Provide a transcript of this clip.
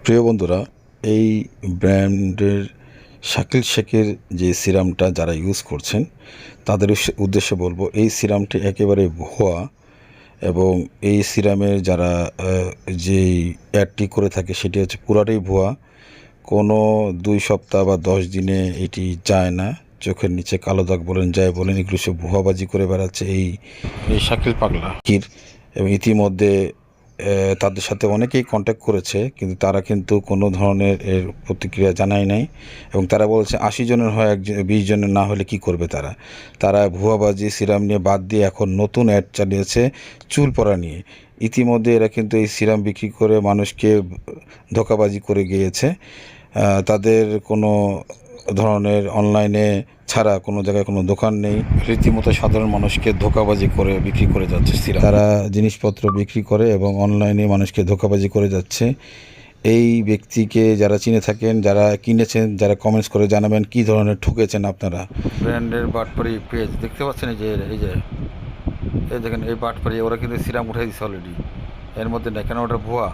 প্রিয় বন্ধুরা, এই ব্র্যান্ডের শাকিল শেখের যে সিরামটা যারা ইউজ করছেন তাদের উদ্দেশ্যে বলবো, এই সিরামটি একেবারে ভুয়া। এবং এই সিরামের যারা যেই অ্যাডটি করে থাকে সেটি হচ্ছে পুরাটাই ভুয়া। কোনো 2 সপ্তাহ বা 10 দিনে এটি যায় না। চোখের নিচে কালো দাগ বলেন, যাই বলেন, এগুলো সব ভুয়াবাজি করে বেড়াচ্ছে এই এই শাকিল পাগলা কির। এবং ইতিমধ্যে তাদের সাথে অনেকেই কন্ট্যাক্ট করেছে, কিন্তু তারা কিন্তু কোনো ধরনের এর প্রতিক্রিয়া জানায় নাই। এবং তারা বলছে 80 জনের হয়, 20 জনের না হলে কি করবে তারা। তারা ভুয়াবাজি সিরাম নিয়ে বাদ দিয়ে এখন নতুন অ্যাড চালিয়েছে চুল পড়া নিয়ে। ইতিমধ্যে এরা কিন্তু এই সিরাম বিক্রি করে মানুষকে ধোঁকাবাজি করে গিয়েছে। তাদের কোনো ধরনের অনলাইনে ছাড়া কোনো জায়গায় কোনো দোকান নেই। রীতিমতো সাধারণ মানুষকে ধোঁকাবাজি করে বিক্রি করে যাচ্ছে সিরাম। তারা জিনিসপত্র বিক্রি করে এবং অনলাইনে মানুষকে ধোঁকাবাজি করে যাচ্ছে। এই ব্যক্তিকে যারা চিনে থাকেন, যারা কিনেছেন, যারা কমেন্টস করে জানাবেন কী ধরনের ঠকেছেন আপনারা। ব্র্যান্ডের বাটপারি পেজ দেখতে পাচ্ছেন, এই দেখেন এই বাটপারি, ওরা কিন্তু সিরাম উঠাই দিচ্ছে অলরেডি। এর মধ্যে না কেন, ওটা ভুয়া।